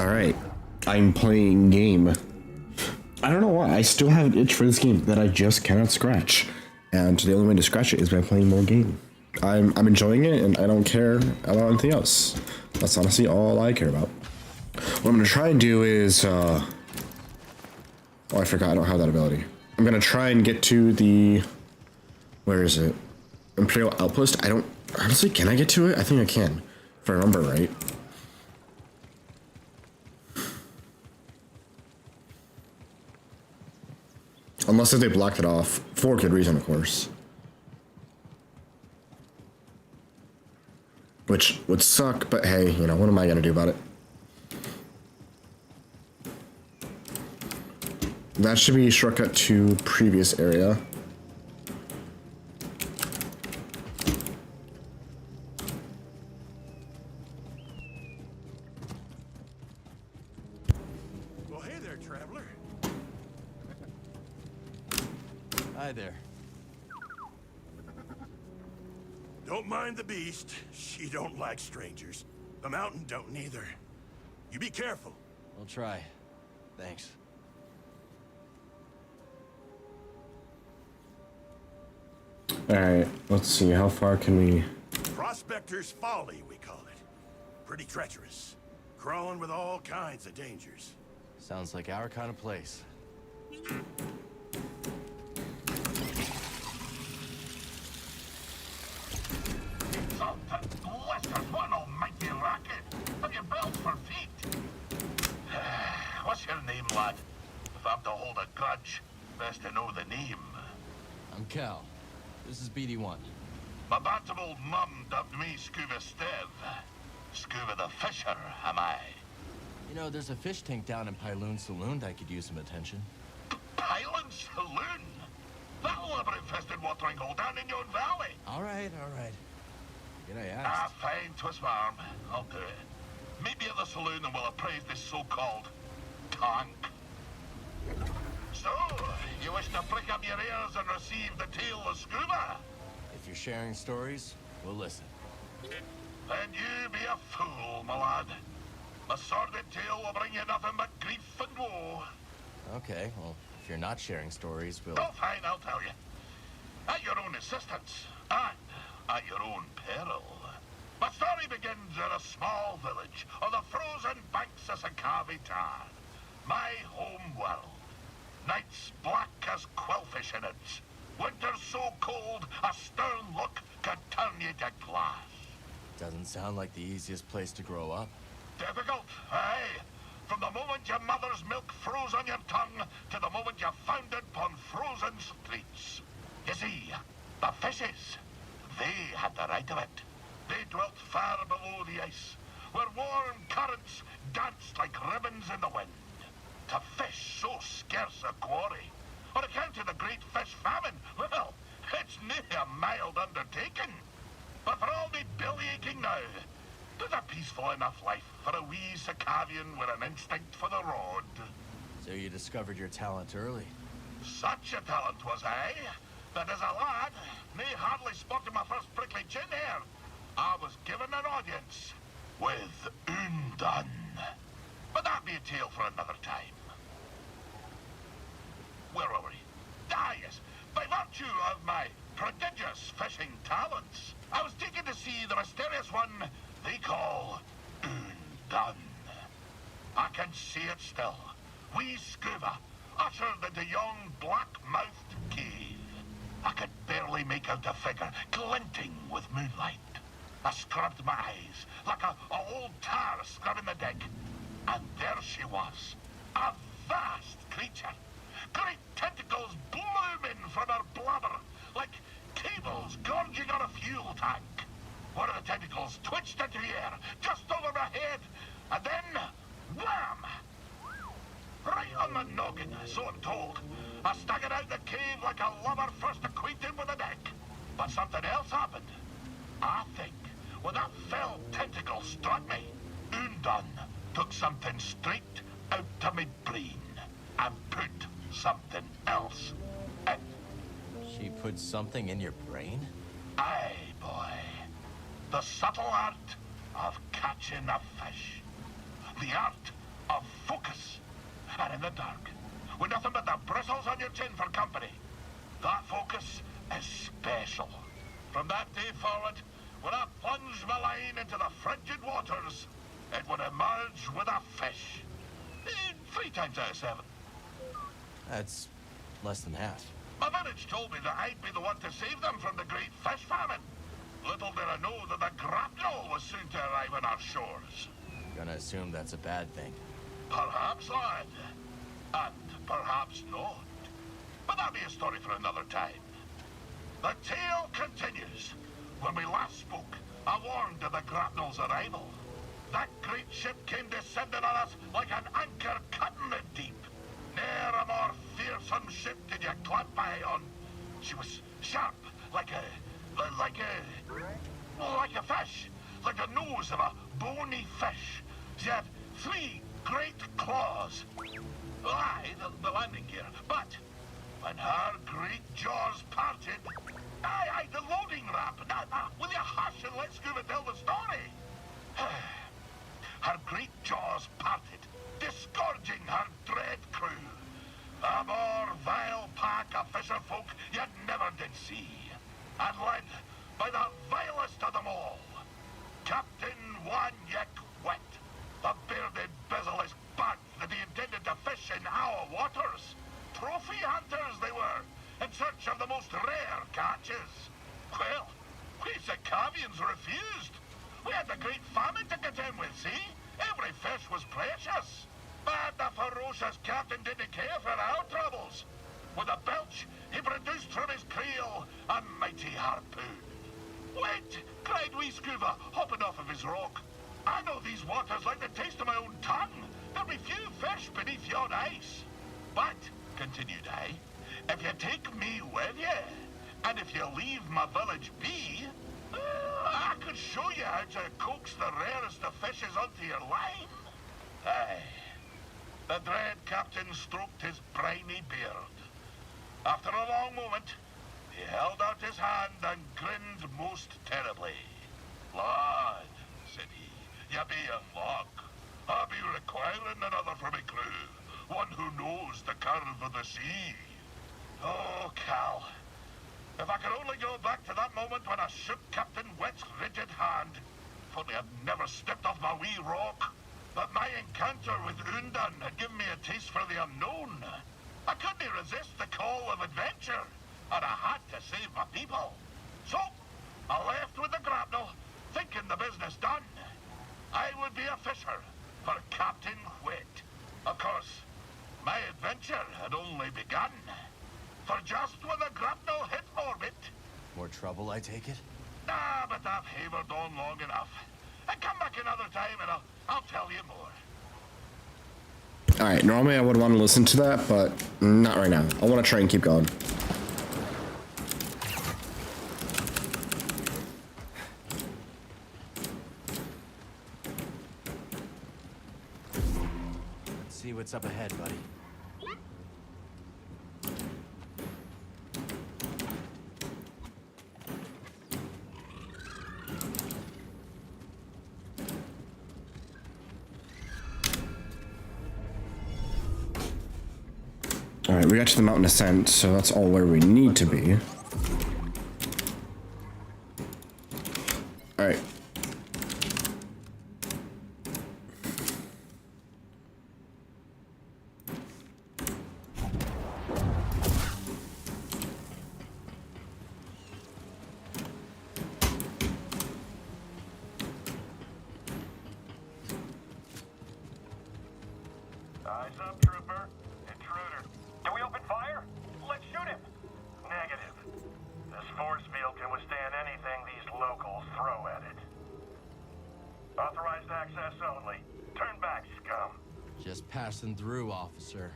Alright, I'm playing game. I don't know why, I still have an itch for this game that I just cannot scratch. And the only way to scratch it is by playing more game. I'm enjoying it and I don't care about anything else. That's honestly all I care about. What I'm gonna try and do is, oh, I forgot, I don't have that ability. I'm gonna try and get to the, where is it? Imperial Outpost? I don't, honestly, can I get to it? I think I can, if I remember right. Unless if they blocked it off, for good reason, of course. Which would suck, but hey, you know, what am I gonna do about it? That should be a shortcut to previous area. Well, hey there, traveler. Hi there. Don't mind the beast. She don't like strangers. The mountain don't neither. You be careful. I'll try. Thanks. Alright, let's see, how far can we... Prospector's Folly, we call it. Pretty treacherous. Crawling with all kinds of dangers. Sounds like our kind of place. Blisters, what an almighty racket! Have you bells for feet? What's your name, lad? If I'm to hold a grudge, best to know the name. I'm Cal. This is BD1. My bantam old mum dubbed me Scuba Stev. Scuba the Fisher, am I? You know, there's a fish tank down in Pyloon Saloon that could use some attention. Pylon Saloon? That'll have an infested watering hole down in your valley. All right. Did I Ah, ask? fine, twist my arm. I'll do it. Meet me at the saloon and we'll appraise this so-called tank. So, you wish to prick up your ears and receive the tale of Scuba? If you're sharing stories, we'll listen. Then you be a fool, my lad. A sordid tale will bring you nothing but grief and woe. Okay, well, if you're not sharing stories, we'll... Oh, fine, I'll tell you. At your own insistence, and at your own peril. My story begins in a small village on the frozen banks of Sakavi Tar, my home world. Nights black as quillfish in it. Winters so cold, a stern look could turn you to glass. Doesn't sound like the easiest place to grow up. Difficult, aye. From the moment your mother's milk froze on your tongue to the moment you foundered upon frozen streets. You see, the fishes, they had the right of it. They dwelt far below the ice, where warm currents danced like ribbons in the wind. To fish so scarce a quarry, on account of the great fish famine, well, it's near a mild undertaking. But for all me belly aching now, there's a peaceful enough life for a wee Sakavian with an instinct for the road. So you discovered your talent early. Such a talent was I, that as a lad, me hardly spotted my first prickly chin hair. I was given an audience with Undan. But that be a tale for another time. Where were we? Ah, yes. By virtue of my prodigious fishing talents, I was taken to see the mysterious one they call Undan. I can see it still. Wee Scuba, ushered into yon black-mouthed cave. I could barely make out a figure glinting with moonlight. I scrubbed my eyes like a old tar scrubbing the deck. And there she was, a vast creature. Great tentacles blooming from her blubber, like cables gorging on a fuel tank. One of the tentacles twitched into the air, just over my head, and then, wham! Right on the noggin, so I'm told. I staggered out the cave like a lover first acquainted with a deck. But something else happened. I think when that fell tentacle struck me, Undan took something straight out to me brain and put something else in. She put something in your brain? Aye, boy. The subtle art of catching a fish. The art of focus. And in the dark, with nothing but the bristles on your chin for company, that focus is special. From that day forward, when I plunged my line into the frigid waters, it would emerge with a fish. 3 times out of 7. That's less than half. My village told me that I'd be the one to save them from the great fish famine. Little did I know that the grapnel was soon to arrive on our shores. Gonna assume that's a bad thing. Perhaps, lad. And perhaps not. But that'll be a story for another time. The tale continues. When we last spoke, I warned of the grapnel's arrival. That great ship came descending on us like an anchor cutting it deep. Ne'er a more fearsome ship did you clap by on. She was sharp, like a fish, like the nose of a bony fish. She had 3 great claws. Aye, the landing gear. But when her great jaws parted, aye, the loading ramp. Now, will you hush and let Scuba tell the story? Her great jaws parted, disgorging her dread crew. A more vile pack of fisher folk you never did see. And led by the vilest of them all, Captain One-Yick Wet, the bearded, bezel-less bug that he intended to fish in our waters. Trophy hunters they were, in search of the most rare catches. Well, we Sikavians refused. We had the great famine to contend with, see? Every fish was precious. But the ferocious captain didn't care for our troubles. With a belch, he produced from his creel a mighty harpoon. Wait, cried wee Scuba, hopping off of his rock. I know these waters like the taste of my own tongue. There'll be few fish beneath yon ice. But, continued I, if you take me with you, and if you leave my village be, I could show you how to coax the rarest of fishes onto your line. Aye. The dread captain stroked his briny beard. After a long moment, he held out his hand and grinned most terribly. Lad, said he, you be in luck. I'll be requiring another for my crew, one who knows the curve of the sea. Oh, Cal. If I could only go back to that moment when I shook Captain Wet's rigid hand. If only I'd never stepped off my wee rock. But my encounter with Undan had given me a taste for the unknown. I couldn't resist the call of adventure, and I had to save my people. So, I left with the grapnel, thinking the business done. I would be a fisher for Captain Wet. Of course, my adventure had only begun. For just when the grapnel hit orbit... More trouble, I take it? Nah, but I've havered on long enough. And come back another time and I'll tell you more. Alright, normally I would want to listen to that, but not right now. I want to try and keep going. Let's see what's up ahead, buddy. Alright, we got to the mountain ascent, so that's all where we need to be. Alright. Eyes up, trooper. Intruder. Do we open fire? Let's shoot him. Negative. This force field can withstand anything these locals throw at it. Authorized access only. Turn back, scum. Just passing through, officer.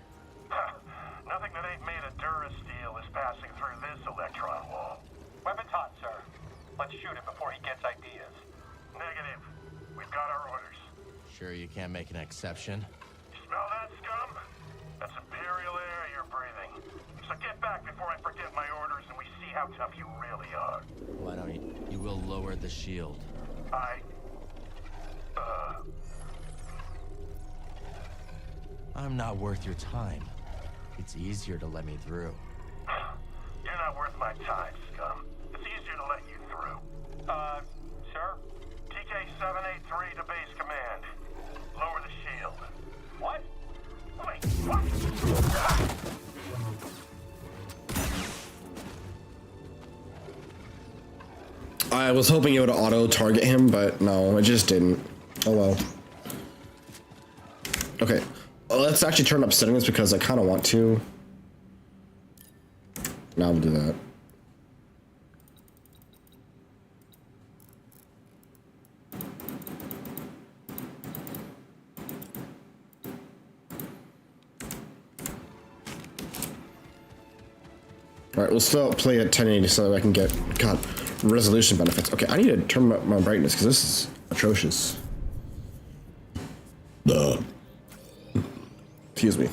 Nothing that ain't made of Durasteel is passing through this electron wall. Weapons hot, sir. Let's shoot him before he gets ideas. Negative. We've got our orders. Sure you can't make an exception? Smell that, scum? That's Imperial air you're breathing. So get back before I forget my orders and we see how tough you really are. Why don't you will lower the shield. I'm not worth your time. It's easier to let me through. You're not worth my time, scum. It's easier to let you through. Sir? TK-783 to base command. Lower the shield. What? Wait, what? I was hoping it would auto-target him, but no, it just didn't. Oh well. Okay, let's actually turn up settings because I kind of want to. Now we'll do that. Alright, we'll still play at 1080 so that I can get, God, resolution benefits. Okay, I need to turn up my brightness because this is atrocious. Excuse me.